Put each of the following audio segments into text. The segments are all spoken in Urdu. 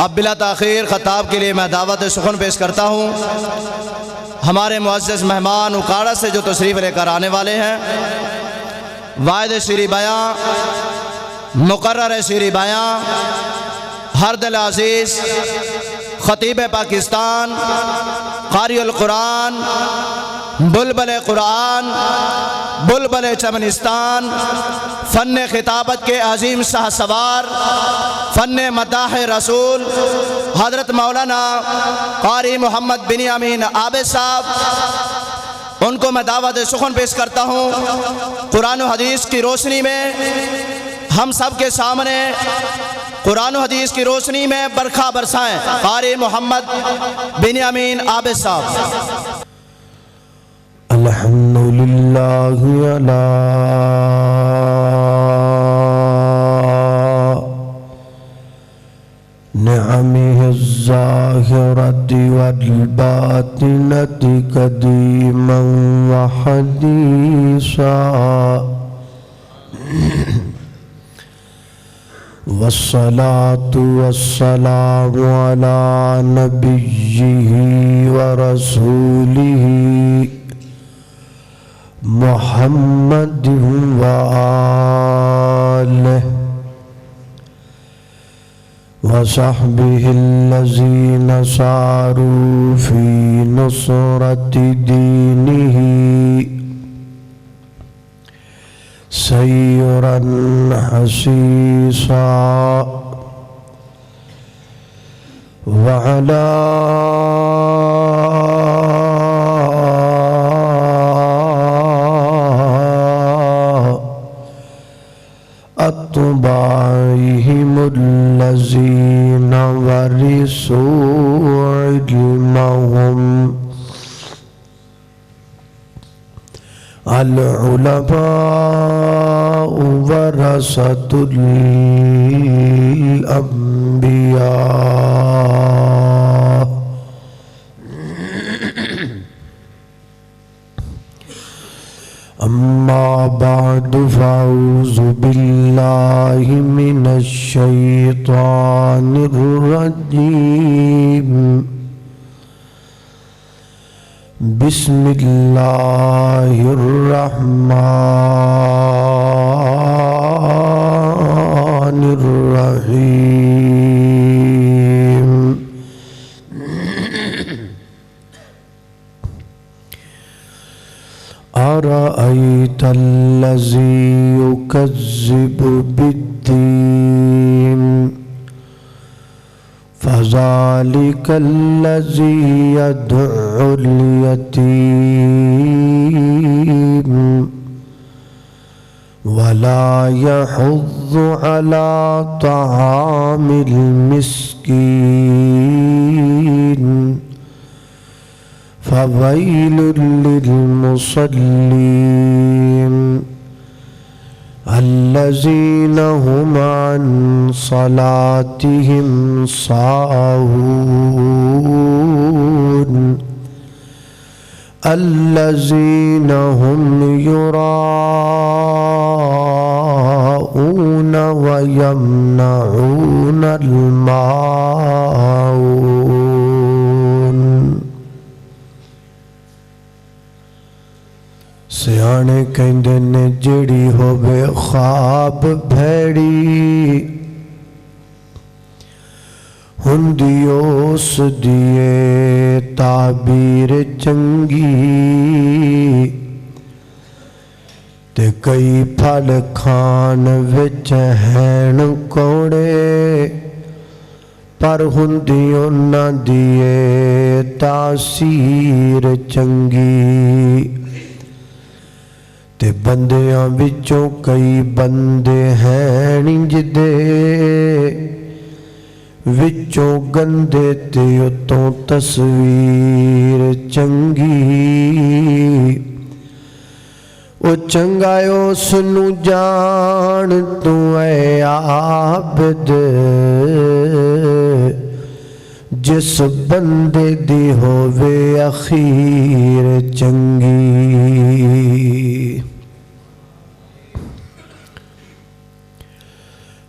اب بلا تاخیر خطاب کے لیے میں دعوت سخن پیش کرتا ہوں ہمارے معزز مہمان اکاڑا سے جو تشریف لے کر آنے والے ہیں۔ واعظ شیریں بیاں، مقرر شیریں بیاں، ہر دل عزیز، خطیب پاکستان، قاری القرآن، بلبل قرآن، بلبل چمنستان، فن خطابت کے عظیم شاہ سوار، فن مداح رسول حضرت مولانا قاری محمد بنیامین عابد صاحب، ان کو میں دعوت سخن پیش کرتا ہوں۔ قرآن و حدیث کی روشنی میں ہم سب کے سامنے قرآن و حدیث کی روشنی میں برکھا برسائیں۔ قاری محمد بنیامین عابد صاحب۔ الحمدللہ علی نعمہ الظاہرۃ والباطنۃ قدیما وحدیثا والصلاة والسلام علی نبیہ ورسولہ محمد وآلہ وصحبہ الذین ساروا فی نصرۃ دینہ سیرا حسیسا وعلی اتباعہم الذین ورثوا علمہم العلماء ورثۃ الانبیاء اما بعد فاعوذ باللہ من الشیطان الرجیم بسم اللہ الرحمن الرحیم ارأیت الذی یکذب بالدین فذلک الذی یدعو الیتیم ولا یحض علی طعام المسکین فویل للمصلین الذین هم عن صلاتهم ساہون الذین هم یراؤون ویمنعون الماعون۔ سیانے کہندے نے جڑی ہووے خواب بھیڑی ہندی اس دیے تعبیر چنگی تے کئی پھل کھان وچ ہین کوڑے پر ہندی انہاں دیے تاثیر چنگی تے بندیاں وچوں کئی بندے ہیں جدے وچوں گندے تے اتوں تصویر چنگی او چنگایو سنو جان تو اے عابد جس بندے دی ہووے اخیر چنگی۔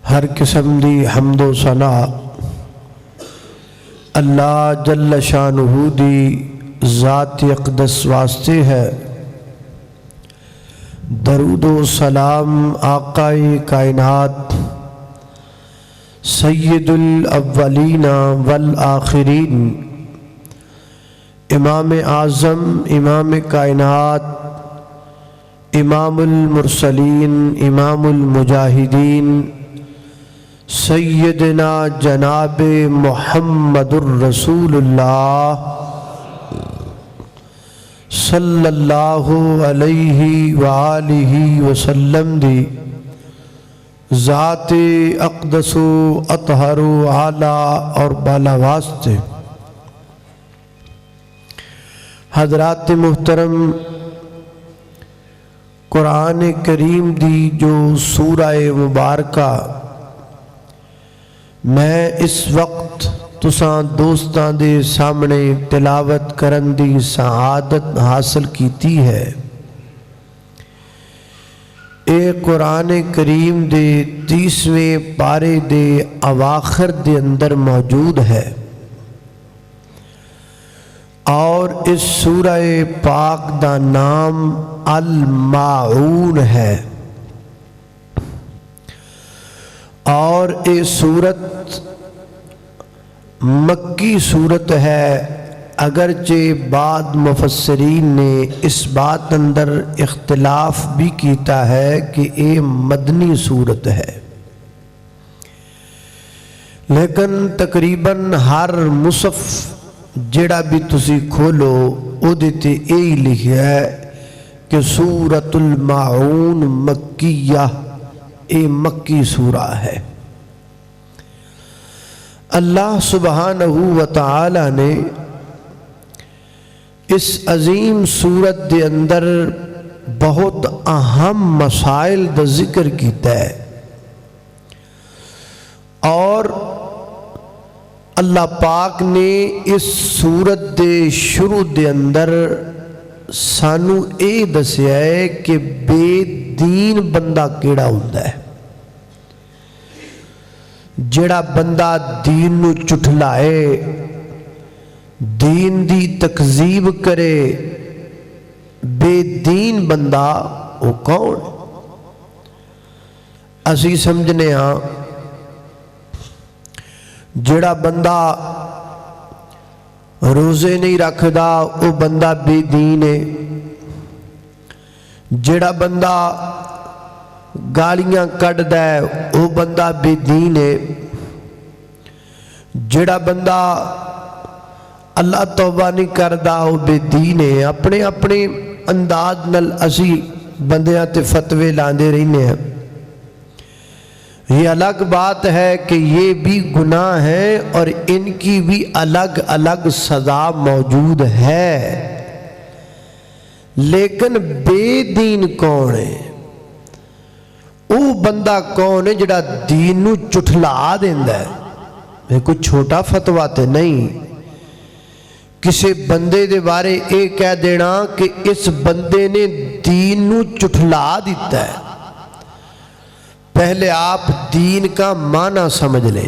ہر قسم دی حمد و ثنا اللہ جل شانہ دی ذات اقدس واسطے ہے۔ درود و سلام آقائے کائنات سید الاولین والآخرین، امام اعظم، امام کائنات، امام المرسلین، امام المجاہدین، سیدنا جناب محمد الرسول اللہ صلی اللہ علیہ وآلہ وسلم دی ذات اقدس و اطہر و اعلیٰ اور بالا واسطے۔ حضرات محترم، قرآن کریم دی جو سورہ مبارکہ میں اس وقت تساں دوستاں دے سامنے تلاوت کرن دی سعادت حاصل کیتی ہے، اے قرآن کریم دے 30ویں پارے دے اواخر دے اندر موجود ہے، اور اس سورہ پاک دا نام الماعون ہے، اور یہ سورت مکی سورت ہے، اگرچہ بعض مفسرین نے اس بات اندر اختلاف بھی کیتا ہے کہ یہ مدنی سورت ہے، لیکن تقریباً ہر مصحف جڑا بھی تسی کھولو او دیتے یہی لکھا ہے کہ سورۃ الماعون مکیہ، یہ مکی سورہ ہے۔ اللہ سبحانہ وتعالی نے اس عظیم سورت دے اندر بہت اہم مسائل دا ذکر کیتا ہے، اور اللہ پاک نے اس سورت دے شروع دے اندر سانو اے دسیا ہے کہ بے دین بندہ کیڑا ہوندا ہے، جڑا بندہ دین نو چٹھلائے، دین دی تکذیب کرے، بے دین بندہ وہ کون؟ اسی سمجھنے ہاں جڑا بندہ روزے نہیں رکھدا وہ بندہ بے دین ہے، جڑا بندہ گالیاں کڈدا ہے وہ بندہ بے دین ہے، جڑا بندہ اللہ توبہ نہیں کردا وہ بے دین ہے۔ اپنے اپنے انداز نال اسی بندیاں تے فتوے لاندے رہنے ہیں۔ یہ الگ بات ہے کہ یہ بھی گناہ ہیں اور ان کی بھی الگ الگ سزا موجود ہے، لیکن بے دین کون ہے؟ وہ بندہ کون ہے جڑا دین نو چٹھلا دیندا ہے؟ یہ کوئی چھوٹا فتویٰ تے نہیں، کسی بندے دے بارے اے کہہ دینا کہ اس بندے نے دین نو چٹھلا دیتا ہے۔ پہلے آپ دین کا معنی سمجھ لیں۔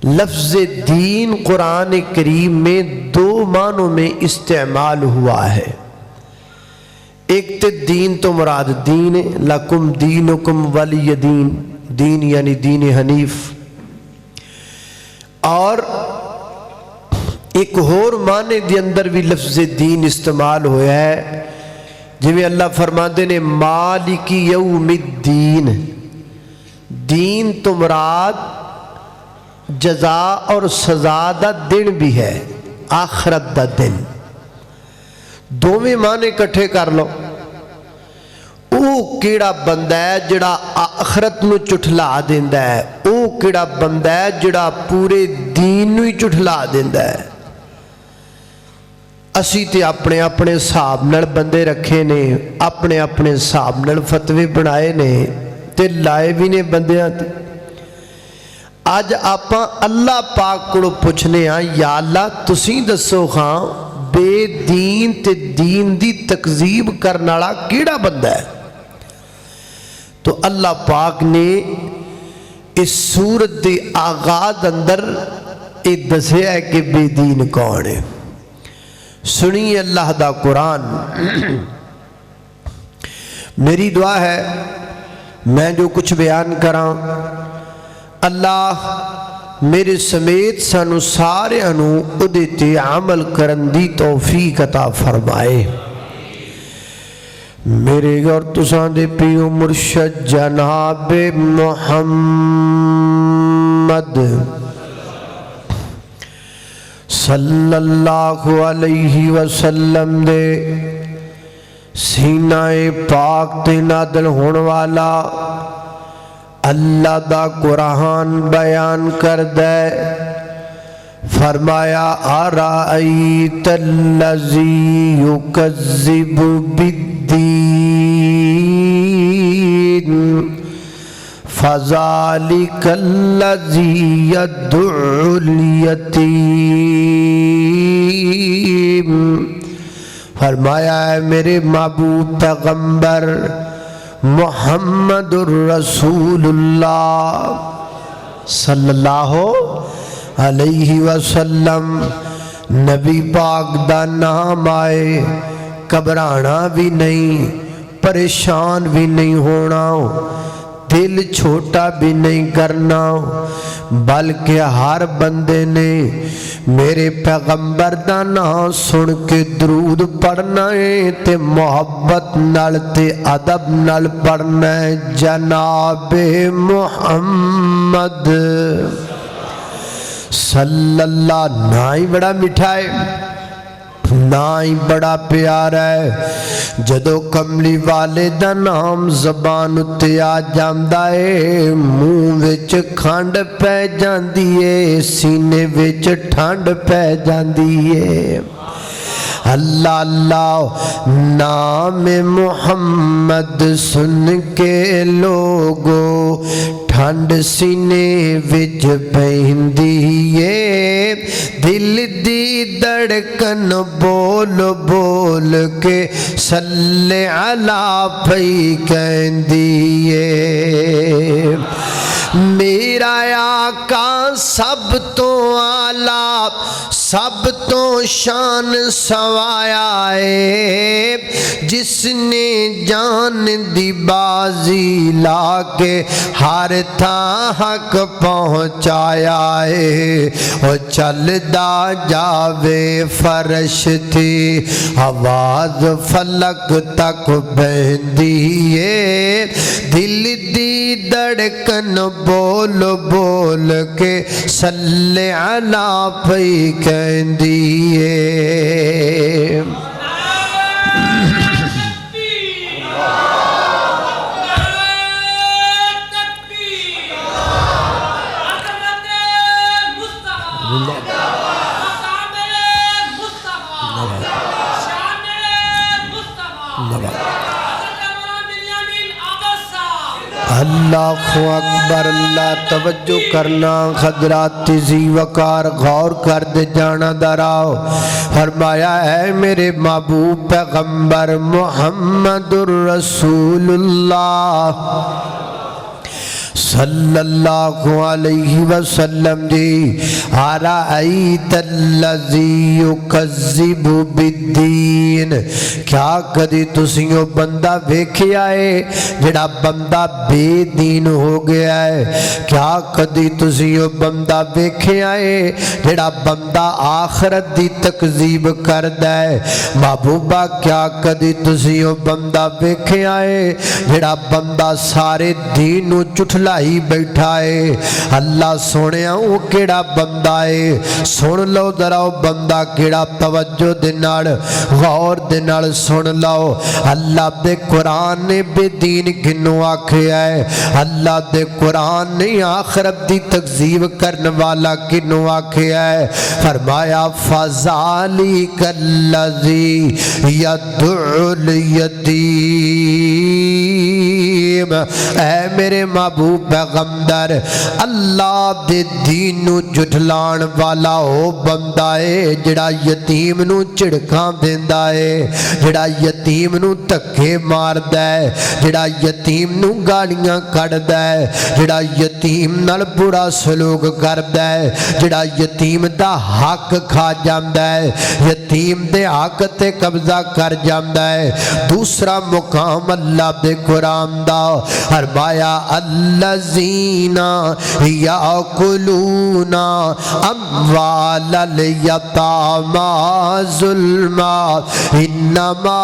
لفظ دین قرآن کریم میں دو معنوں میں استعمال ہوا ہے۔ ایک تو دین تو مراد دین ہے، لکم دینکم ولی دین، دین یعنی دین حنیف، اور ایک اور معنی دے اندر بھی لفظ دین استعمال ہوا ہے، جویں اللہ فرماتے نے مالک یوم الدین، دین تو مراد جزا اور سزا دا دن بھی ہے، آخرت دا دن، دوویں معنی کٹھے کر لو۔ او کیڑا بندہ ہے جڑا آخرت نو چٹھلا دیندا ہے، او کیڑا بندہ ہے جڑا پورے دین نو ہی چٹھلا دیندا ہے۔ اسی تے اپنے اپنے حساب نال بندے رکھے نے، اپنے اپنے حساب نال فتوے بنائے نے تے لائے بھی نے بندیاں تے۔ اج آپاں اللہ پاک کو پوچھنے ہاں، یا اللہ تسی دسو خاں بے دین تے دین دی تکذیب کرنے والا کیڑا بندہ ہے؟ تو اللہ پاک نے اس سورت دے آغاز اندر یہ دسیا ہے کہ بے دین کون ہے۔ سنی اللہ دا قرآن۔ میری دعا ہے میں جو کچھ بیان کراں اللہ میرے سمیت سانو سارے انو ادھے تے عمل کرن دی توفیق عطا فرمائے۔ میرے اور تساں دے پیو مرشد جناب محمد صلی اللہ علیہ وسلم دے سینہ پاک تے نازل ہون والا اللہ دا قرآن بیان کر دے۔ فرمایا ارائیت الذی یکذب بالدین فذالک الذی یدعو الیتیم۔ فرمایا ہے میرے محبوب پیغمبر محمد الرسول اللہ صلی اللہ علیہ وسلم، نبی پاک دا نام آئے گھبرانا بھی نہیں، پریشان بھی نہیں ہونا، دل چھوٹا بھی نہیں کرنا، بلکہ ہر بندے نے میرے پیغمبر دا نام سن کے درود پڑھنا ہے تے محبت نال تے ادب نال پڑھنا ہے۔ جناب محمد صلی اللہ، نا ہی بڑا میٹھا ہے، نا ہی بڑا پیارا ہے۔ جدو کملی والے دا نام زبان اتے آ جاندا ہے، منہ وچ کھنڈ پہ جاندی ہے، سینے وچ ٹھنڈ پہ جاندی ہے۔ اللہ اللہ نام محمد سن کے لوگو ٹھنڈ سینے وچ پہندی ہے، دل دی دھڑکن بول بول کے صلی علی پئی کہندی ہے۔ میرا آقا سب تو اعلیٰ سب تو شان سوایا ہے، جس نے جان دی بازی لا کے ہر تھاں حق پہنچایا ہے۔ وہ چلدا جاوے فرش تھی آواز فلک تک بہندی ہے، دل دی دھڑکن بول بول کے صلی علی پئی کہندی ہے۔ اللہ اکبر، اللہ توجہ کرنا، حضرات ذی وقار غور کر دے جانا دراؤ۔ فرمایا ہے میرے محبوب پیغمبر محمد الرسول اللہ صلی اللہ علیہ وسلم جی، ارائیت الذی یکذب بالدین، کیا کدی تسیوں بندہ ویکھیا ہے جڑا بندہ بے دین ہو گیا ہے؟ کیا کدی تسیوں بندہ ویکھیا ہے جڑا بندہ آخرت دی تکذیب کردا ہے؟ محبوبہ کیا کدی تسیوں بندہ ویکھیا ہے جڑا بندہ سارے دین نو چٹھلا ہی بیٹھا ہے؟ اللہ سونیا وہ کیڑا بندہ ہے؟ سن لو ذرا وہ بندہ کیڑا، توجہ دے نال غور دے نال سن لو۔ اللہ دے قرآن نے بے دین کنوں آکھیا ہے؟ اللہ دے قرآن نے آخرت دی تکذیب کرنے والا کنوں آکھیا ہے؟ فرمایا فذالک الذی یدعو الیتیم، کریم اے میرے محبوب پیغمبر اللہ دے دین نو جھٹلان والا او بندہ ہے جڑا یتیم نو جھڑکاں دیندا ہے جڑا یتیم نو دھکے ماردا ہے جڑا یتیم نو گالیاں کڈدا ہے جڑا یتیم نال برا سلوک کردا ہے جڑا یتیم دا حق کھا جاندا ہے یتیم دے حق تے قبضہ کر جاندا ہے دوسرا مقام اللہ دے قرآن دا فرمایا الذین یاکلون اموال الیتامی ظلما انما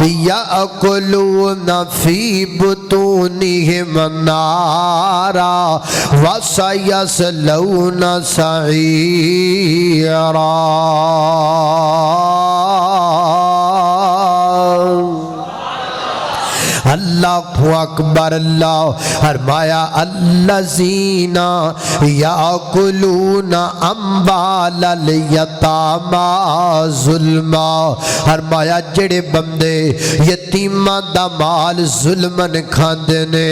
یأکلون فی بطونہم نارا وسیصلون سعیرا اللہ اکبر اللہ فرمایا الذین یاکلون اموال الیتامی ظلما فرمایا جڑے بندے یتیماں دا مال ظلمن کھاندے نے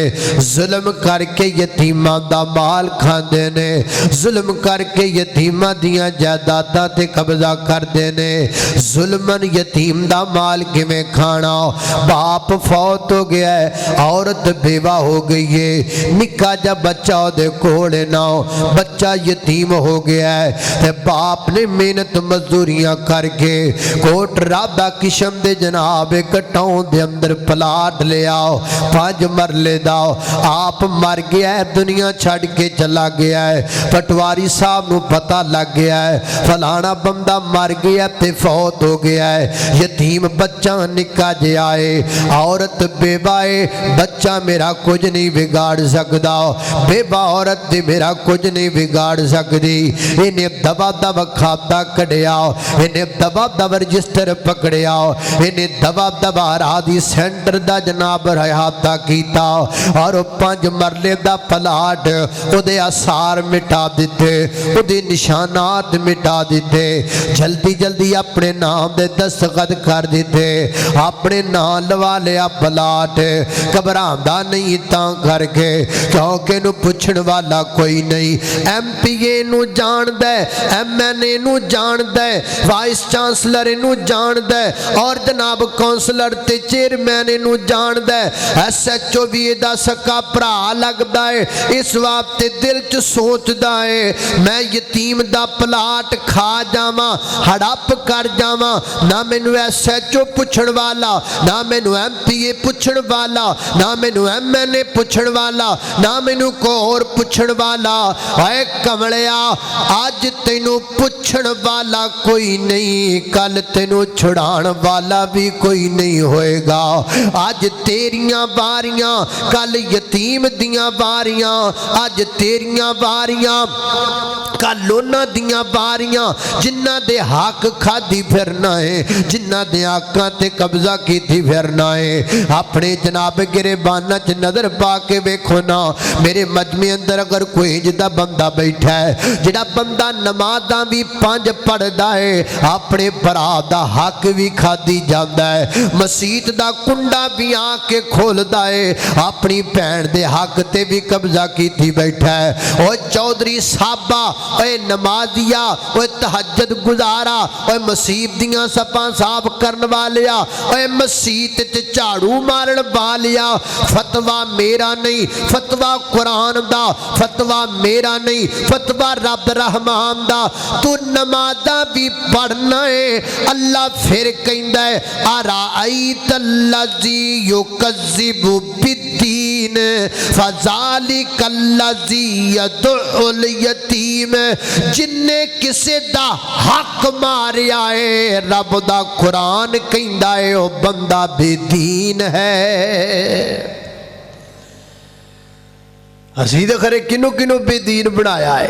ظلم کر کے یتیماں دا مال کھاندے نے ظلم کر کے یتیماں دیاں جائیداداں تے قبضہ کردے نے ظلمن یتیم دا مال کیویں کھانا باپ فوت ہو گیا ہے عورت بیوہ ہو گئی ہے نکا جا بچہ دے کوڑے نہ بچہ یتیم ہو گیا ہے تے باپ نے محنت مزدوریاں کر کے کوٹ رابع قسم دے جناب کٹاؤں دے اندر پلاٹ لے آؤ 5 مرلے داؤ آپ مر گیا ہے دنیا چھڑ کے چلا گیا ہے پٹواری صاحب نو پتہ لگ گیا ہے فلانا بندہ مر گیا تے فوت ہو گیا ہے یتیم بچہ نکا جے آئے عورت بیوہ بچہ میرا کچھ نہیں بگاڑ سکتا بیوہ عورت دی میرا کچھ نہیں بگاڑ سکتی انہیں دبا دبا کھاتا کڑیا انہیں دبا دبا رجسٹر پکڑیا انہیں دبا دبا رادی سینٹر دا جناب رہاتا کیتا اور 5 مرلے دا پلاٹ او دے آثار مٹا دیتے او دے نشانات مٹا دیتے جلدی جلدی اپنے نام دے دستخط کر دیتے اپنے نام لوا لیا پلاٹ گھبراندہ نہیں تاں کر کے کیونکہ نو پوچھن والا کوئی نہیں ایم پی اے نو جان دے ایم این اے نو جان دے وائس چانسلر نو جان دے اور جناب کونسلر تے چیئرمین نو جان دے ایس ایچ او بھی دا سکا پرا لگ دائے اس وقت دل چ سوچ دائے میں یتیم دا پلاٹ کھا جاواں ہڑپ کر جاواں نہ مینوں ایس ایچ او پوچھن والا نہ مینوں ایم پی اے پوچھن والا نہ مینوں ایم این اے پوچھن والا نہ مینوں کو اور پوچھن والا اے کملیا آج تینوں پوچھن والا کوئی نہیں کل تینوں چھڑان والا بھی کوئی نہیں ہوئے گا آج تیریاں باریاں کل یتیم دیاں باریاں آج تیریاں باریاں کل انہاں دیاں باریاں جنہ دے حق کھادی پھرنا ہے جنہ دے آقاں تے قبضہ کی تھی پھرنا ہے اپنے جناب گریبانہ چ نظر پا کے بیکھو نا میرے مجمع اندر اگر کوئی جدہ بندہ بیٹھا ہے جڑا بندہ نمازاں بھی 5 پڑھدا ہے اپنے برا دا حق بھی کھادی جاندا ہے مسیت دا کنڈا بھی آ کے کھولدا ہے اپنی بہن دے حق تے بھی قبضہ کیتی بیٹھا ہے اوے چودھری صاحبہ اوے نمازیا اوے تہجد گزارا اوے مسیت دیاں سپاں صاف کرن والیا اوے مسیت تے جھاڑو مارن والیا فتوہ میرا نہیں فتوہ قرآن دا فتوہ میرا نہیں فتوہ رب رحمان دا تو نمازہ بھی پڑھنا ہے اللہ پھر کہندہ ہے ارائیت اللذی یکذب بالدین فذالک اللذی یدعو الیتیم جن نے کسے دا حق ماریا ہے رب دا قرآن کہندہ ہے او بندہ بے دین ہے حسید خرے کنو کنو بے دین بنایا ہے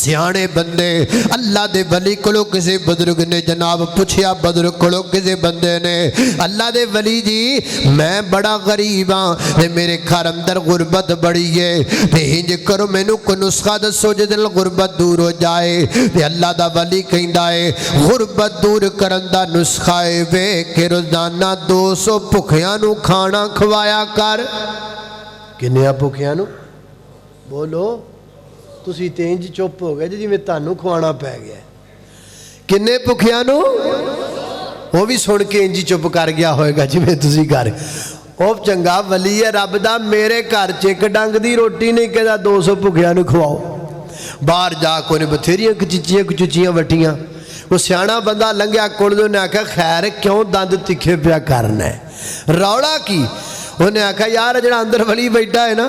سیانے بندے اللہ دے ولی کولو کسے بزرگ نے جناب پوچھیا بزرگ کولو کسے بندے نے اللہ دے ولی جی میں بڑا غریب ہاں تے میرے گھر اندر غربت بڑی ہے تے انج کرو مینوں کوئی نسخہ دسو جے دل غربت دور ہو جائے تے اللہ دا ولی کہندا ہے غربت دور کرن دا نسخہ ہے وے کہ روزانہ 200 بھکھیاں نو کھانا کھوایا کر کنیا بھکھیاں نو بولو تسی تے انج چپ ہو گئے جی میں تانوں کھوانا پے گیا کنے بھکھیاں نو وہ بھی سن کے انجی چپ کر گیا ہوئے گا جی میں تسی کر او چنگا ولی ہے رب دا میرے گھر چیک ڈنگ دی روٹی نہیں کہدا 200 بھکھیاں نو کھواؤ باہر جا کوئی بتھیریاں کچیاں وٹیاں وہ سیانا بندہ لنگیا کڑ دو نے آکھا خیر کیوں دند تکھے پیا کرنا ہے روڑا کی انہیں آکھا یار جڑا اندر ولی بیٹھا ہے نا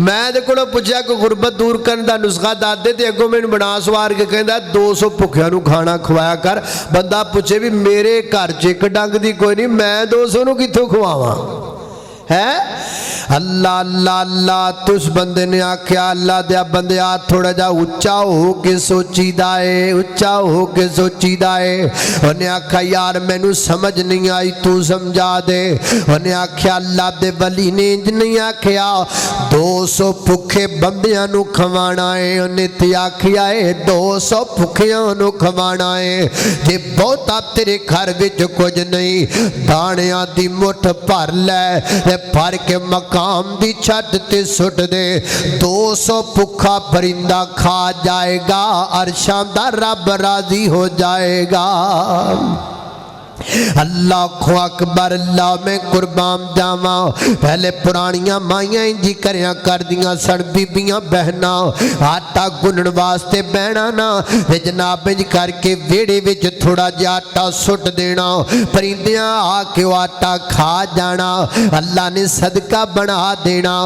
میں دے کڑو پوچھا کہ غربت دور کرن دا نسخہ داد دے تے اگوں میں بنا سوار کے کہندا 200 بھکھیاں نو کھانا کھوایا کر بندہ پوچھے بھی میرے گھر چیک ڈنگ دی کوئی نہیں میں 200 نو کتھوں کھواواں ہے اللہ اللہ اللہ تس بندے نے آکھیا اللہ دیا بندیا تھوڑا جا اچھا ہو کے سوچی دائے اچھا ہو کے سوچی دائے انہیں آکھا یار میں نو سمجھ نہیں آئی تو سمجھا دے انہیں آکھیا اللہ دے ولی نے انج نہیں آکھیا 200 بھکھے بندیاں نو کھوانا ہے انہیں تی آکھیا ہے 200 بھکھیاں نو کھوانا ہے جے بہتا تیرے گھر وچ کچھ نہیں دانیاں دی مٹھ بھر لے بھر کے مقام دی چھت تے سٹ دے 200 بھکھا پرندہ کھا جائے گا عرشاں دا رب راضی ہو جائے گا اللہ اکبر اللہ میں قربان جاواں پہلے پرانیاں مائیاں انجی کریاں کر دیاں سن بیبیاں بہنا آٹا گنن واسطے بہنا نا جناب انج کر کے ویڑے وچ تھوڑا جہا آٹا سٹ دینا پرندیاں آ کے وہ آٹا کھا جانا اللہ نے صدقہ بنا دینا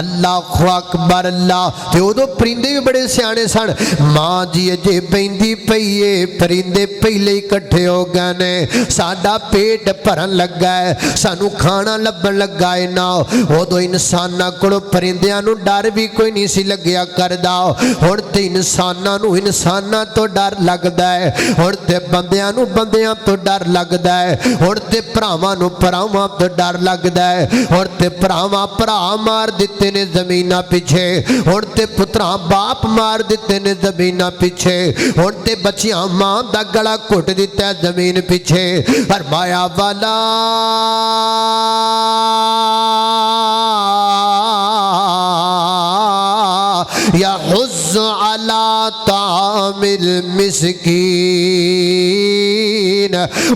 اللہ اکبر اللہ تے ادو پرندے بھی بڑے سیانے سن ماں جی اجے بیندی پئیے پرندے پہلے اکٹھے ہو گئے نے ساڈا پیٹ بھرن لگا ہے سانو کھانا لبن لگا ہے نا ادو انساناں کولوں پرندیاں نو ڈر بھی کوئی نہیں سی لگیا کردا ہن تے انساناں تو ڈر لگدا ہے ہن تے بندیاں نو بندیاں تو ڈر لگدا ہے ہن تے بھراواں نو بھراواں تو ڈر لگدا ہے ہن تے بھراواں بھرا مار دتے نے زمیناں پیچھے ہن تے پتراں باپ مار دتے نے زمیناں پیچھے ہن تے بچیاں ماں دا گلا گھٹ دتا ہے زمین پیچھے فرمایا والا یحض علی طعام المسکین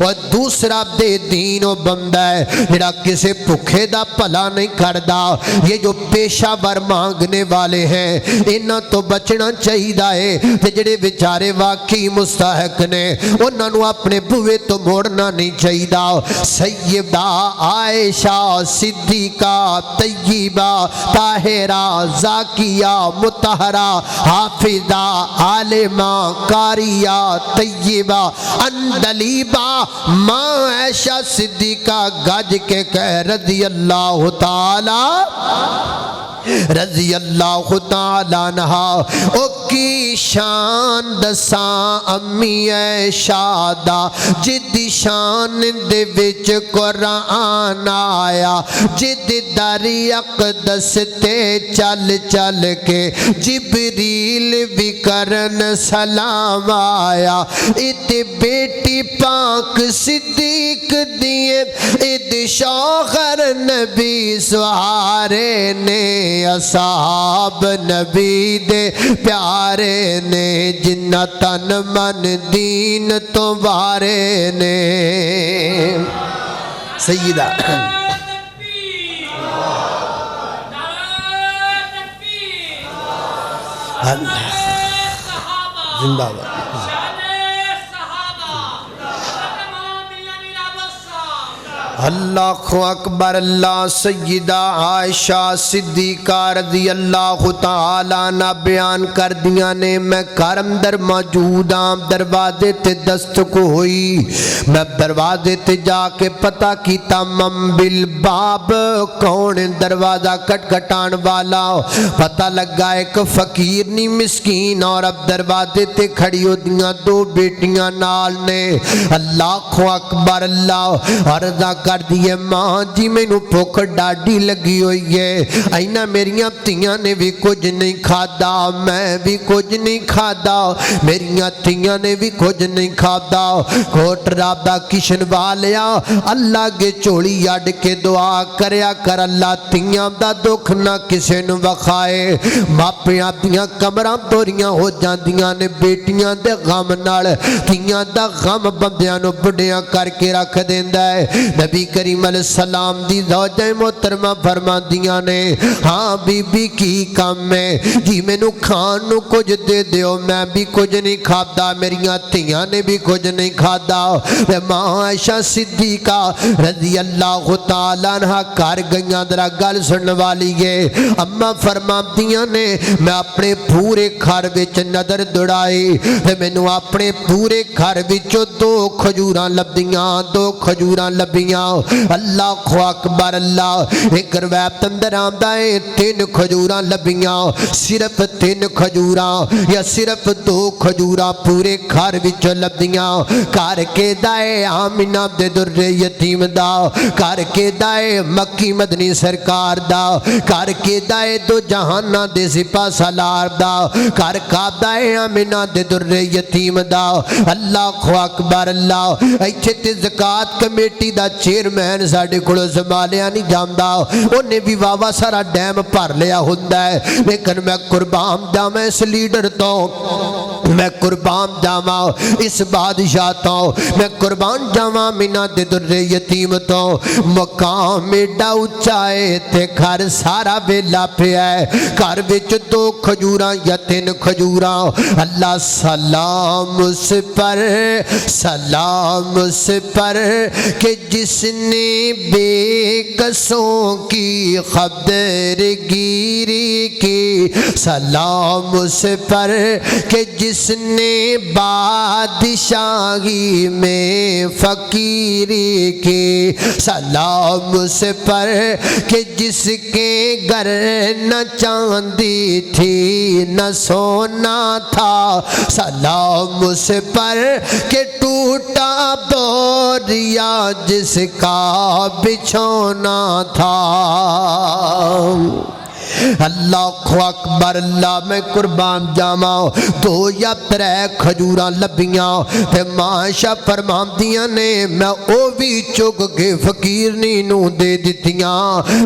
و دوسرا بے دین و بندہ ہے جڑا کسے بھکھے دا بھلا نہیں کردا یہ جو پیشہ ور مانگنے والے ہیں انہاں تو بچنا چاہیے تے جڑے بیچارے واقعی مستحق نے انہاں نو اپنے بوئے تو موڑنا نہیں چاہیے سیدہ عائشہ صدیقہ طیبہ طاہرہ زاکیہ مطہرہ حافظہ عالمہ قاریہ طیبہ اندلیبہ ماں عائشہ صدیقہ گج کے کہہ رضی اللہ تعالی رضی اللہ تعالیٰ عنہ او کی شان دساں امی عائشہ دا جدی شان دے وچ قرآن آیا جدی داری اقدس تے چل چل کے جبریل بھی کرن سلام آیا ات بیٹی پاک صدیق دیے ات شوہر نبی سہارے نے اصحاب نبی دے پیارے نے جنہ تن من دین تو وارے نے سیدہ اللہ زندہ باد اللہ اکبر اللہ سیدہ عائشہ صدیقہ رضی اللہ تعالیٰ عنہ بیان کر دیا نے میں گھر اندر موجود ہاں دروازے تے دستک ہوئی میں دروازے تے جا کے پتہ کیتا من بالباب کون دروازہ کٹکھٹان والا پتہ لگا ایک فقیر نہیں مسکین اور اب دروازے تے کھڑی ہو دیاں دو بیٹیاں نال نے اللہ اکبر اللہ عرضہ کر دیئے ماں جی میں نو پھوک ڈاڈی لگی ہوئی ہے اینا میریاں تیاں نے بھی کچھ نہیں کھادا میں بھی کچھ نہیں کھادا میریاں تیاں نے بھی کچھ نہیں کھادا کوٹ رابدہ کشن والیا اللہ کے چوڑی یاد کے دعا کریا کر اللہ تیاں دا دکھ نہ کسے نو وخائے ماپیاں تیاں کمرہ دوریاں ہو جاندیاں نے بیٹیاں دے غم نال تیاں دا غم بندیاں نو بڑیاں کر کے رکھ دیندہ ہے نبی کریم علیہ السلام دی زوجہ محترمہ فرما دیاں نے ہاں بی بی کی کام میں جی میں نو کھان نو کچھ دے دیو میں بھی کچھ نہیں کھادا میریاں تیاں نے بھی کچھ نہیں کھادا ماں عائشہ صدیقہ رضی اللہ تعالیٰ عنہ کار گئیاں درہ گل سن والی ہے اما فرما دیاں نے میں اپنے پورے گھر وچ نظر دوڑائی میں نو اپنے پورے گھر وچوں دو کھجوراں لبدیاں دو کھجوراں لبیاں اللہ اکبر اللہ ایک روایت اندر آمدہ ہے 3 کھجوراں لبیاں صرف 3 کھجوراں یا صرف 2 کھجوراں پورے گھر وچ لبدیاں کار کے دائے آمینہ دے در یتیم دا کار کے دائے مکی مدنی سرکار دا کار کے دائے دو جہانہ دے سپا سالار دا کار کا دائے آمینہ دے در یتیم دا اللہ اکبر اللہ ایچھے تے زکاة کمیٹی دا چیئرمین ساڑھے کھڑو زمالیا نہیں جامدہ انہیں بھی واوا سارا ڈیم پر لیا ہوندہ ہے لیکن میں قربان جامع اس لیڈر تو میں قربان جامع اس بادشاہ تو میں قربان جامع منہ دے در یتیم تو مقام ڈاؤ چائے تے گھر سارا بیلا پہ ہے گھر وچ 2 کھجوراں یا 3 کھجوراں اللہ سلام اس پر سلام اس پر کہ جس نے بے کسوں کی قدر گیری کی سلام اس پر کہ جس نے بادشاہی میں فقیری کی سلام اس پر کہ جس کے گھر نہ چاندی تھی نہ سونا تھا سلام اس پر کہ ٹوٹا دوریا جس کا بچھونا تھا اللہ اکبر اللہ میں قربان جامع 2 یا 3 کھجوراں لبیاں تے ماشا فرمام دیاں نے میں او بھی چک کے فقیر نینو دے دیتیاں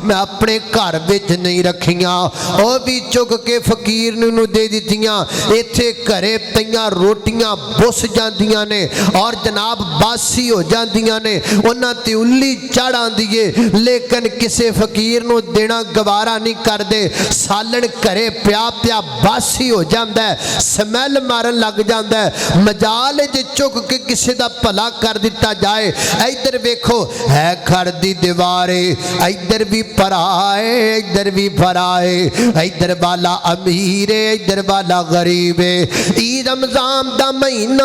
میں اپنے گھر وچ نہیں رکھیاں او بھی چک کے فقیر نینو دے دیتیاں ایتھے کرے تیاں روٹیاں بس جاندیاں نے اور جناب باسی ہو جاندیاں نے انہاں تے الی چڑھاں دیئے لیکن کسے فقیر نو دینا گوارا نہیں کر دے سالن کرے پیا پیا باسی ہو جاندہ ہے سمیل مارن لگ جاندہ ہے مجال جے چک کے کسی دا پلا کر دیتا جائے ایدر بیکھو ہے کھڑ دی دیوارے ایدر بھی پرائے ایدر بھی پرائے ایدر والا امیر ایدر والا غریب عید رمضان دا مہینہ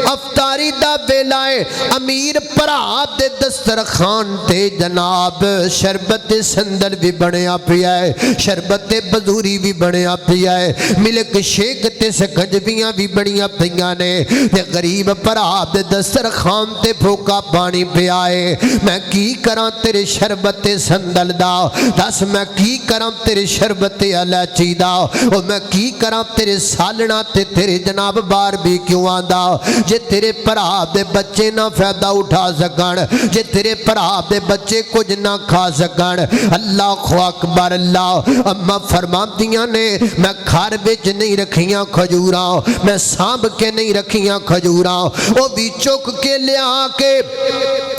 افطاری دا بیلائے امیر پرا دے دسترخوان تے جناب شربت سندر بھی بنیا پیا ہے شربت بزوری بھی بنیا پیا ہے ملک شیک تے سکنجبیاں بھی بنیا پیا نے تے غریب پرا دے دسترخوان تے پھوکا پانی پیا ہے میں کی کراں تیرے شربت سندل دا دس میں کی کراں تیرے شربت الائچی دا اور میں کی کراں تیرے سالنا تے تیرے جناب بار بھی کیوں آندا جے تیرے پرا دے بچے نہ فائدہ اٹھا سکن جے تیرے پرا دے بچے کچھ نہ کھا سکن اللہ اکبر اللہ اما فرمان دیاں نے میں گھر وچ نہیں رکھیاں کھجوراں میں سانب کے نہیں رکھیاں کھجوراں وہ بھی چک کے لیا کے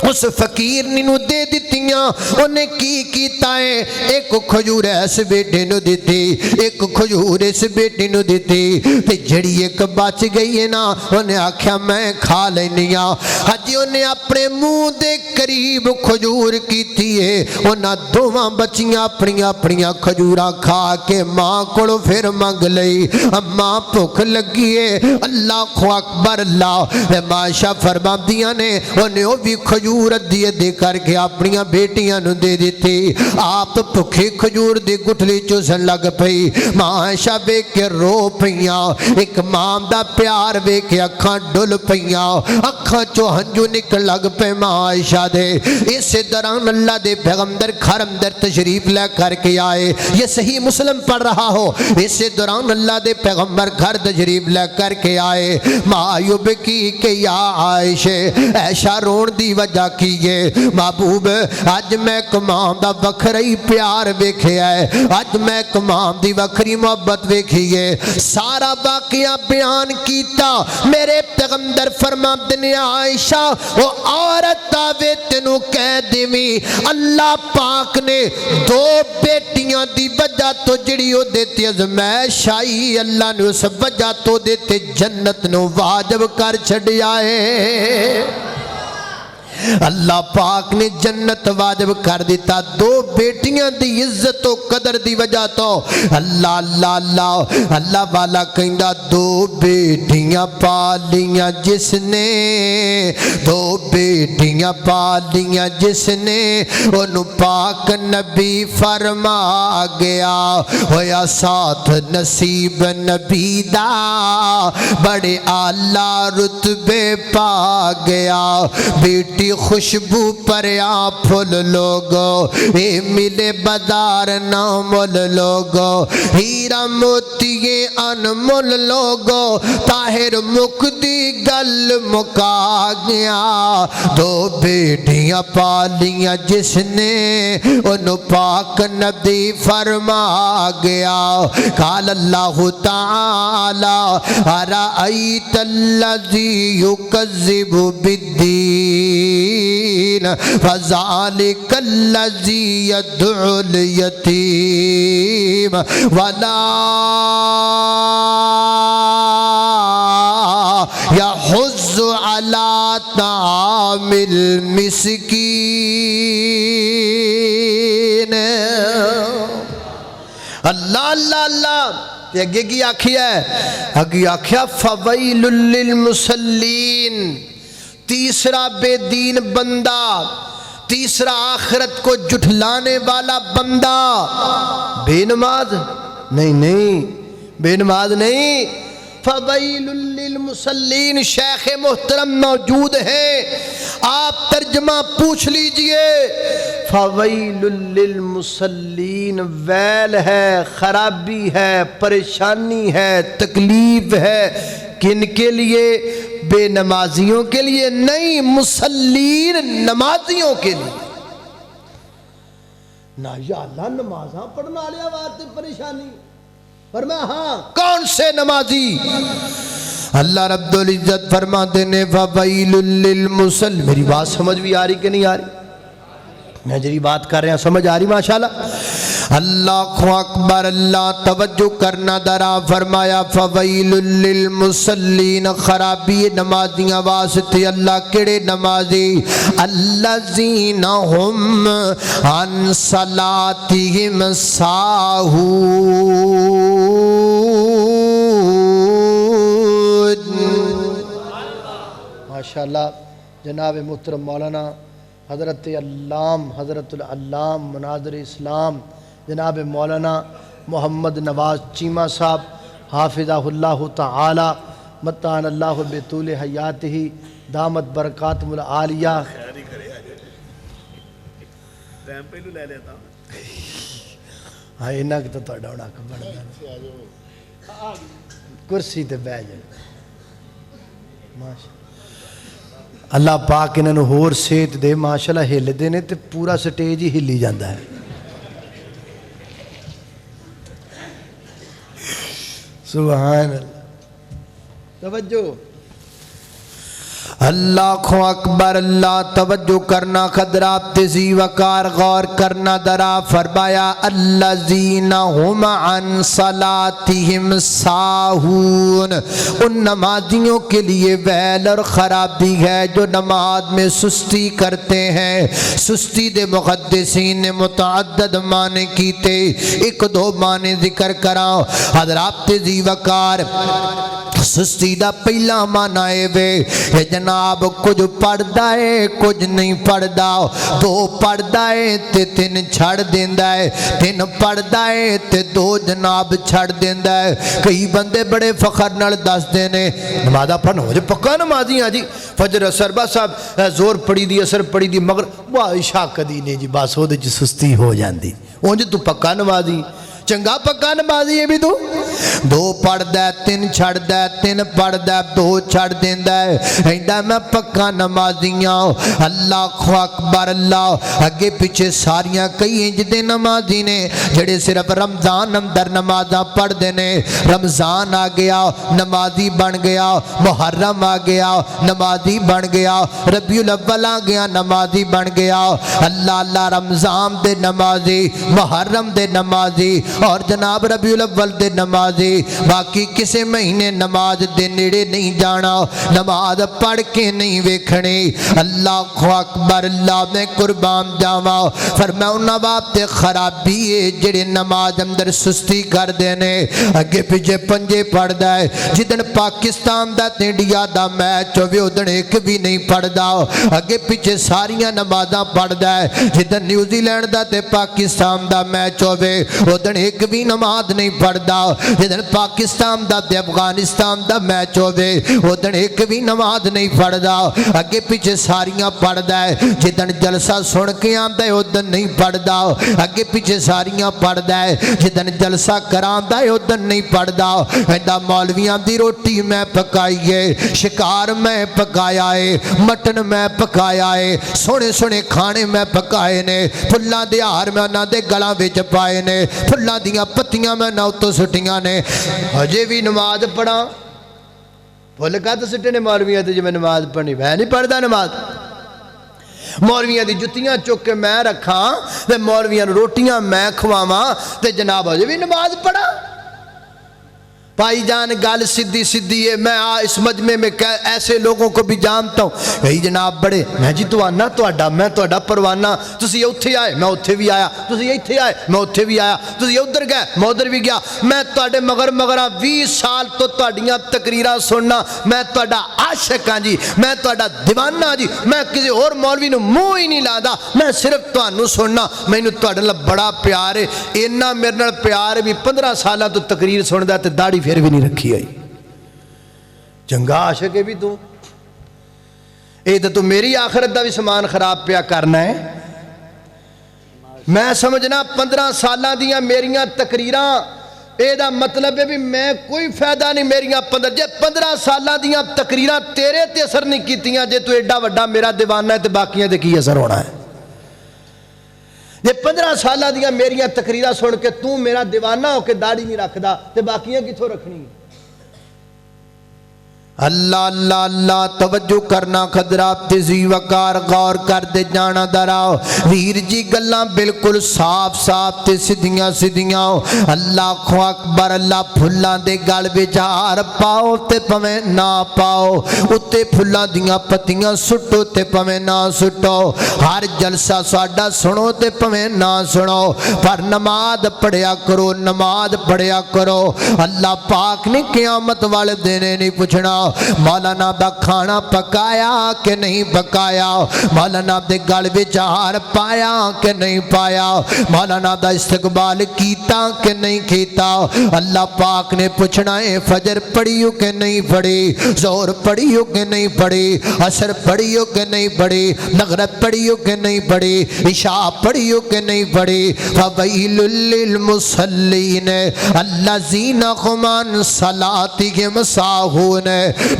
اس فقیر نو دے دتیاں انہیں کی کیتا ہے ایک کھجور اس بیٹے نو دیتی ایک کھجور اس بیٹے نو دیتی تے جڑی ایک بچ گئی ہے نا انہیں آکھیا میں کھا لینیا ہجی انہیں اپنے منہ دے قریب کھجور کیتی ہے انہاں دوواں بچیاں اپنیاں کھجوراں کھا کے ماں کولو پھر منگ لئی ماں بھوک لگی ہے اللہ اکبر اللہ ماشا فرماندیاں نے انہیں وہ بھی کھجور ادھی ادھی کر کے اپنیاں بیٹیاں نو دے دیتی آپ بھوکے کھجور دی گٹھلی چوسن لگ پئی ماشا بے کے رو پئیاں ایک ماں دا پیار بے کے اکھاں ڈل پئیاں اکھاں چو ہنجو نکل لگ پے ماشا دے اس دوران اللہ دے پیغمبر گھر اندر تشریف لے کر کے آئے یہ صحیح مسلم پڑھ رہا ہو اس دوران اللہ دے پیغمبر گھر تشریف لے کر کے آئے معیوب کی کہ یا عائشہ ایشا رون دی وجہ کیے محبوب آج میں کمام دا وکھری پیار ویکھے آئے آج میں کمام دی وکھری محبت ویکھیے سارا واقعہ بیان کیتا میرے پیغمبر فرماتے نے عائشہ وہ عورت آوے تینوں کہہ دیویں اللہ پاک نے دو بیٹیاں دی وجہ تو جڑی ہو دیتی ازمائش آئی اللہ نے اس وجہ تو دیتے جنت نو واجب کر چھڑیا ہے اللہ پاک نے جنت واجب کر دیتا دو بیٹیاں دی عزت و قدر دی وجہ تو اللہ اللہ اللہ اللہ والا کہندا دو بیٹیاں پالیاں جس نے دو بیٹیاں پالیاں جس نے انہوں پاک نبی فرما گیا ہویا ساتھ نصیب نبی دا بڑے اعلیٰ رتبے پا گیا بیٹی خوشبو پر پھول لوگو اے ملے بازار نہ مول لوگو ہیرا موتی انمول لوگو طاہر مقدی گل مکا گیا دو بیٹیاں پالیاں جس نے انہوں پاک نبی فرما گیا قال اللہ تعالی ارائیت الذی یکذب بالدین فذلك الذي يدعو اليتيم ولا يحض على طعام المسكين اللہ اللہ اللہ یہ اگے کی آکھیا ہے اگے آکھیا فویل للمصلین تیسرا بے دین بندہ تیسرا آخرت کو جھٹلانے والا بندہ بے نماز نہیں بے نماز نہیں فویل للمصلین شیخ محترم موجود ہیں آپ ترجمہ پوچھ لیجئے فویل للمصلین ویل ہے خرابی ہے پریشانی ہے تکلیف ہے کن کے لیے بے نمازیوں کے لیے نہیں مسلین نمازیوں کے لیے نا یا اللہ نمازاں پڑھنا لیا وارتے پریشانی فرمایا ہاں کون سے نمازی اللہ رب العزت فرماتے نے فویل للمصلین میری بات سمجھ بھی آ رہی کہ نہیں آ رہی میں جری بات کر رہے ہیں سمجھ آ رہی ماشاءاللہ اللہ اکبر اللہ توجہ کرنا درا فرمایا فویل للمصلین خرابی نمازیاں واسطے اللہ کڑے نمازی الذین ہم عن صلاتہم ساہون ماشاءاللہ جناب محترم مولانا حضرت علام حضرت العلام مناظر اسلام جناب مولانا محمد نواز چیمہ صاحب حافظہ اللہ تعالی متان اللہ بطول حیاتہ دامت برکاتہ العالیہ ہاں انہاں کی تو توڑا ہونا کبڑ کرسی تے بہ جائے ماشاءاللہ اللہ پاک انہوں ہور صحت دے ماشاءاللہ ہل دے نے تے پورا سٹیج ہی ہلی جاندہ ہے سبحان اللہ توجہ اللہ اکبر، اللہ توجہ کرنا، خطرات تزی وقار غور کرنا درا فرمایا الذین ہم عن صلاتہم ساہون، ان نمازیوں کے لیے ویل اور خرابی ہے جو نماز میں سستی کرتے ہیں۔ سستی دے محدثین نے متعدد معنی کیتے، ایک دو معنی ذکر کراؤ۔ حضرات تزی وقار سستی دا پہلا معنی ہے جناب کچھ پڑھدا ہے کچھ نہیں پڑھدا، دو پڑھدا ہے تے تین چھڑ دیندا ہے، تین پڑھدا ہے تے دو جناب چھڑ دیندا ہے۔ کئی بندے بڑے فخر نال دسدے نے نمازاں پڑھنا ہو جے پکا نمازی ہاں جی، فجر اثر بس صاحب زور پڑھی دی اثر پڑھی دی مگر واہ عشاء کدی نہیں جی، بس اودے وچ سستی ہو جاندی، اونج تو پکا نمازی چنگا پکا نمازی ہے بھی تو دو پڑھ دے تین چھڑ دے تین پڑھ دے دو چھڑ دین دے ایندہ میں پکا نمازیاں۔ اللہ اکبر، اللہ اگے پیچھے ساریاں کئی انج دے نمازی نے جڑے صرف رمضان اندر نمازاں پڑھ دینے، رمضان آ گیا نمازی بن گیا، محرم آ گیا نمازی بن گیا، ربیع الاول آ گیا نمازی بن گیا، اللہ رمضان دے نمازی، محرم دے نمازی اور جناب ربیع الاول دے نمازی، باقی کسے مہینے نماز دے نیڑے نہیں جانا، نماز پڑھ کے نہیں ویکھنی۔ اللہ اکبر، اللہ میں قربان جاواں، فرمایا انہاں واسطے خرابی ہے جڑے نماز اندر سستی کر دینے، اگے پیچھے پنجے پڑھدا ہے، جدن پاکستان دا تے انڈیا دا میچ ہوے ادن ایک بھی نہیں پڑھدا، اگے پیچھے ساریاں نمازاں پڑھدا ہے، جدن نیوزی لینڈ دا تے پاکستان دا میچ ہوے ادن ایک بھی نماز نہیں پڑھدا، جدن پاکستان دا تے افغانستان دا میچ ہوے ادن ایک بھی نماز نہیں پڑھدا، اگے پیچھے ساریاں پڑھدا ہے، جدن جلسہ سن کے آندا ہے ادن نہیں پڑھدا، اگے پیچھے ساریاں پڑھدا ہے، جدن جلسہ کراندا ہے ادن نہیں پڑھدا۔ ایندا مولویاں دی روٹی میں پکائی ہے، شکار میں پکایا ہے، مٹن میں پکایا ہے، سونے سونے کھانے میں پکائے نے، پھلاں دے ہار میں انہاں دے گلاں وچ پائے نے، پھلاں دیاں پتیاں میں نہ تو سٹیاں نے، ہجے بھی نماز پڑھا پھل کا تو سٹے نے مولویاں تے جو میں نماز پڑھنی میں نہیں پڑھدا نماز، مولویاں دی جتیاں چک کے میں رکھاں تے مولویاں روٹیاں میں کھواواں تے جناب ہجے بھی نماز پڑھا۔ بھائی جان گال سدھی سدھی ہے، میں اس مجمع میں ایسے لوگوں کو بھی جانتا ہوں، یہی جناب بڑے میں جی تو آنا تو اڈا میں تو اڈا پروانہ، تسی اتھے آئے میں اتھے بھی آیا، تسی اتھے آئے میں اتھے بھی آیا، تسی ادھر گئے میں ادھر بھی گیا، میں تواڈے مگراں 20 سال تو تواڈیاں تقریراں سننا، میں تواڈا عاشق ہاں جی، میں تواڈا دیوانہ ہاں جی، میں کسی اور مولوی نو منہ ہی نہیں لاندا، میں صرف تانوں سننا، مینوں تواڈے نال بڑا پیار ہے، اینا میرے نال پیار ہے بھی 15 سالاں تو تقریر سندا تے داڑھی پھر بھی نہیں رکھی آئی، چنگا عاشق ہے بھی تو اے تو میری آخرت دا بھی سامان خراب پیا کرنا ہے۔ میں سمجھنا 15 سالاں دیاں میریاں تقریراں اے دا مطلب ہے بھی میں کوئی فائدہ نہیں، میریاں 15 سالاں دیاں تقریراں تیرے تے اثر نہیں کیتیاں، جے تو ایڈا وڈا میرا دیوانہ ہے تے باقیاں تے کی اثر ہونا ہے؟ جے 15 سالہ دیاں میریاں تقریرہ سن کے تو میرا دیوانہ ہو کے داڑھی نہیں رکھ دا تے باقیاں کتھوں رکھنی؟ اللہ اللہ اللہ توجہ کرنا، خضرات تزی وقار غور کر دے جانا دراؤ، ویر جی گلاں بالکل صاف صاف تے سدھیاں سدھیاں، اللہ اکبر، اللہ پھلاں دے گل وچار پاؤ تے پویں نہ پاؤ، اتے پھلاں دیاں پتیاں سٹو تے پویں نہ سٹو، ہر جلسہ ساڈا سنو تے پویں نہ سنو، پر نماز پڑھیا کرو، نماز پڑھیا کرو۔ اللہ پاک نے قیامت والے دینے نہیں پوچھنا مولانا دا کھانا پکایا کہ نہیں پکایا، مولانا دے گل وچار پایا کہ نہیں پایا، مولانا دا استقبال کیتا کہ نہیں کیتا۔ اللہ پاک نے پوچھنا ہے فجر پڑھی ہو کہ نہیں پڑھی، ظہر پڑھی ہو کہ نہیں پڑھی، عصر پڑھی ہو کہ نہیں پڑھی، مغرب پڑھی ہو کہ نہیں پڑھی، عشاء پڑھی ہو کہ نہیں پڑھی۔ فویل للمصلین الذین هم عن صلاتهم ساہون،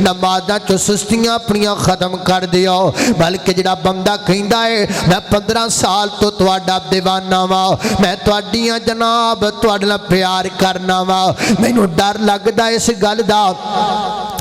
نمازاں چو سستیاں اپنیاں ختم کر دیو، بلکہ جڑا بندہ کہندا ہے میں 15 سال تو تواڈا دیوانہ وا، میں تواڈیاں جناب تواڈے نال پیار کرنا وا، مینوں ڈر لگدا اس گل دا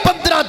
15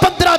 15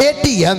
ATM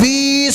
20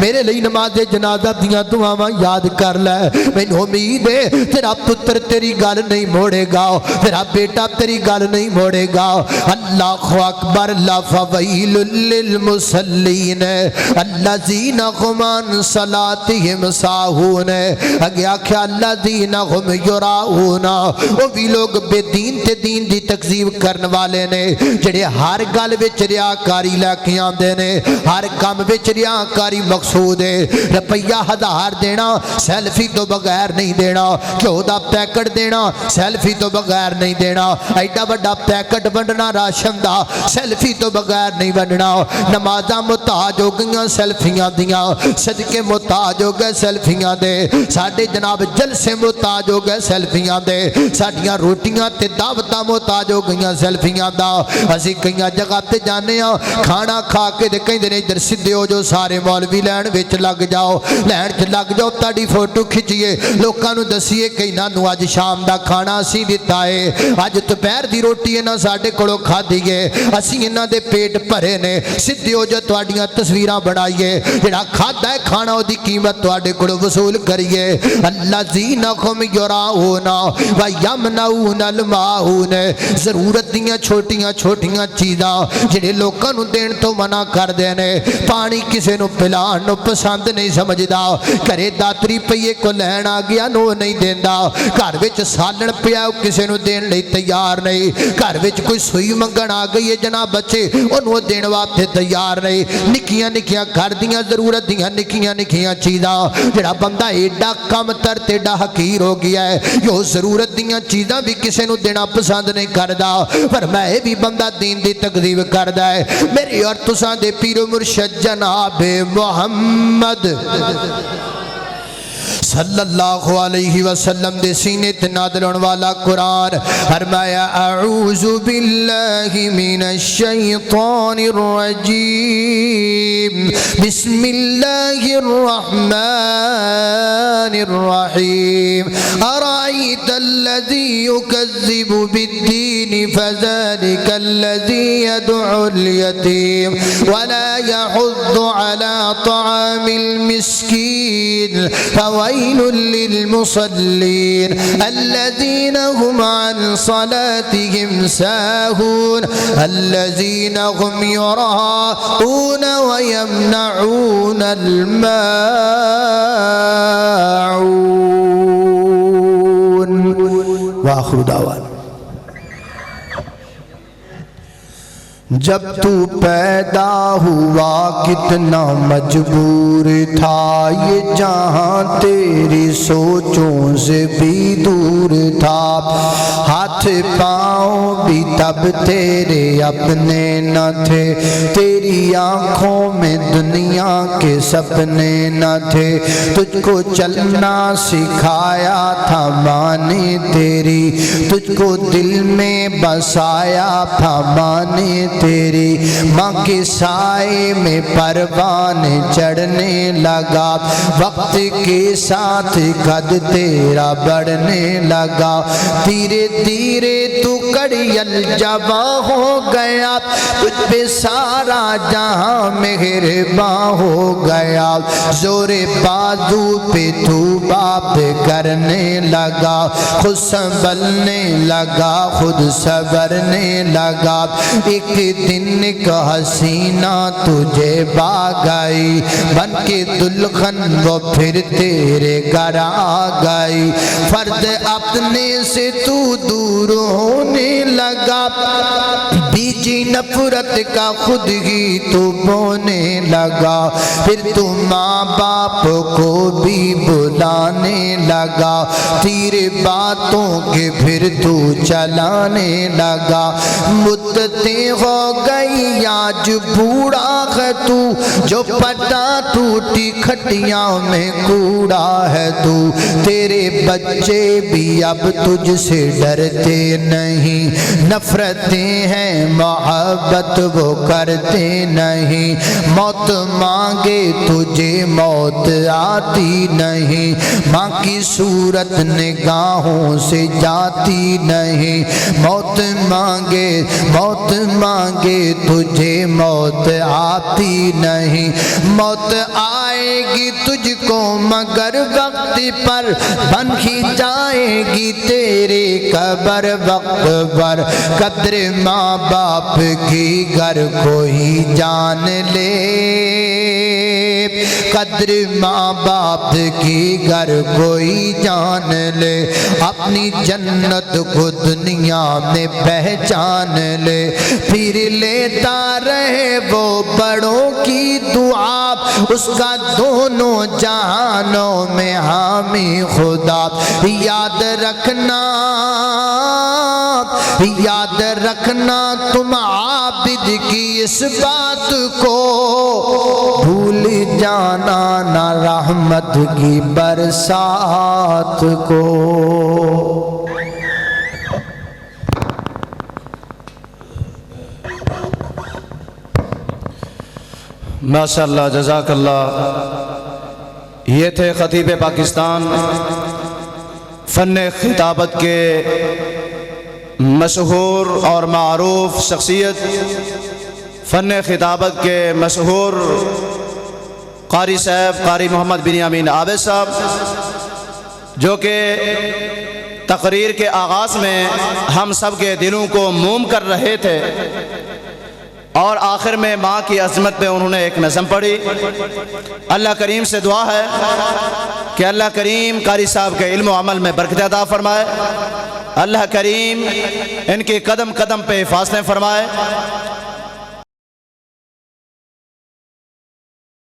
میرے ਲਈ نماز جنازہ دیاں دعاواں یاد کر لے مینوں امید ہے تیرا پتر تیری گل نہیں موڑے گا تیرا بیٹا تیری گل نہیں موڑے گا اللہ اکبر لا فویل للمصلین الذین هم عن صلاتهم ساہون اگے آکھیا الذین هم یراؤون او بھی لوگ بے دین تے دین دی تکذیب کرن والے نے جڑے ہر گل وچ ریاکاری لے کے آندے نے ہر کام وچ ریاکاری مقصود ہے روپیہ 1000 دینا سیلفی تو بغیر نہیں دینا گھیو دا پیکٹ دینا سیلفی تو بغیر نہیں دینا ایڈا بڑا پیکٹ ونڈنا راشن دا سیلفی تو بغیر نہیں ونڈنا نمازاں محتاج ہو گئیاں سیلفیاں دیاں صدقے محتاج ہو گئے سیلفیاں دے ساڈے جناب جلسے محتاج ہو گئے سیلفیاں دے ساڈیاں روٹیاں تے دعوتاں محتاج ہو گئیاں سیلفیاں دا اسی کئیاں جگہ تے جانے ہاں کھانا کھا کے تے کہندے نے ادھر سدھے ہو جو سارے مولوی لین وچ لگ جاؤ لین چ لگ جاؤ تہاڈی فوٹو کھچیے لوکاں نوں دسیے کہ انہاں نوں اج شام دا کھانا اسی دتا ہے اج دوپہر دی روٹی انہاں ساڈے کولوں کھادی ہے اسی انہاں دے پیٹ بھرے نے سدھے ہو جو تہاڈیاں تصویراں بنائیے جڑا کھادا ہے کھانا او دی قیمت تہاڈے کولوں وصول کریے الذین هم یراؤون و یمنعون الماعون ضرورت دیاں چھوٹیاں چھوٹیاں چیزاں جڑے لوکاں نوں دین تو منع کردے نے پانی کسے نوں پلان نوں پسند نہیں سمجھدا گھرے داتری پئیے کو لین آ گیا نو نہیں دیندا گھر وچ سالن پیا کسے نوں دین لئی تیار نہیں گھر وچ کوئی سوئی منگن آ گئی ہے جناب بچے اونوں دین واسطے تیار نہیں نکیاں نکیاں گھر دیاں ضرورت دیاں نکیاں نکیاں چیزاں جڑا بندہ ایڈا کم تر تے ایڈا حقیر ہو گیا ہے جو ضرورت دیاں چیزاں بھی کسے نوں دینا پسند نہیں کردا پر میں بھی بندہ دین دی تکذیب کردا ہے میری اور تساں دے پیر و مرشد جناب محمد صلی اللہ علیہ وسلم دے سینے تے نازل ہونے والا قرآن فرمایا اعوذ باللہ من الشیطان الرجیم بسم اللہ الرحمن الرحیم ارائیت الذی یکذب بالدین فذلک الذی يدعو الیتیم ولا يحض على طعام المسکین فويل للمصلين الذين هم عن صلاتهم ساهون الذين هم يراءون ويمنعون الماعون وآخر دعوانا جب تو پیدا ہوا کتنا مجبور تھا یہ جہاں تیری سوچوں سے بھی دور تھا ہاتھ پاؤں بھی تب تیرے اپنے نہ تھے تیری آنکھوں میں دنیا کے سپنے نہ تھے تجھ کو چلنا سکھایا تھا ماں نے تیری تجھ کو دل میں بسایا تھا ماں نے تیری ماں کے سائے میں پروان چڑھنے لگا وقت کے ساتھ قد تیرا بڑھنے لگا دھیرے دھیرے تو کڑیل جواں ہو گیا تجھ پہ سارا جہاں مہرباں ہو گیا زور بازو پہ تو باپ کرنے لگا خود سنبھلنے لگا خود صبرنے لگا ایک دن کا حسینہ تجھے باگائی بن کے دلخن وہ پھر تیرے گھر آ گئی فرد اپنے سے تو دور ہونے لگا بیجی نفرت کا خود ہی تو بونے لگا پھر تو ماں باپ کو بھی بلانے لگا تیرے باتوں کے پھر تو چلانے لگا مدتیں ہو گئی آج بوڑھا ہے تو جو پٹا ٹوٹی کھٹیاں میں کوڑا ہے تو تیرے بچے بھی اب تجھ سے ڈرتے نہیں نفرتیں ہیں محبت وہ کرتے نہیں، موت مانگے تجھے موت آتی نہیں، ماں کی صورت نگاہوں سے جاتی نہیں، موت مانگے تجھے موت آتی نہیں، موت آئے گی تجھ کو مگر وقت پر، بن ہی جائے گی تیرے قبر وقت پر، قدر ماں باپ کی گر کوئی جان لے، قدر ماں باپ کی گر کوئی جان لے، اپنی جنت کو دنیا میں پہچان لے، پھر لیتا رہے وہ بڑوں کی دعا، اس کا دونوں جہانوں میں حامی خدا، یاد رکھنا تم عابد کی اس بات کو، بھول جانا نہ رحمت کی برسات کو۔ ماشاءاللہ، جزاک اللہ۔ یہ تھے خطیب پاکستان، فن خطابت کے مشہور اور معروف شخصیت، فن خطابت کے مشہور قاری صاحب، قاری محمد بنیامین عابد صاحب، جو کہ تقریر کے آغاز میں ہم سب کے دلوں کو موم کر رہے تھے، اور آخر میں ماں کی عظمت پہ انہوں نے ایک نظم پڑھی۔ اللہ کریم سے دعا ہے کہ اللہ کریم قاری صاحب کے علم و عمل میں برکت عطا فرمائے، اللہ کریم ان کے قدم قدم پہ حفاظتیں فرمائے،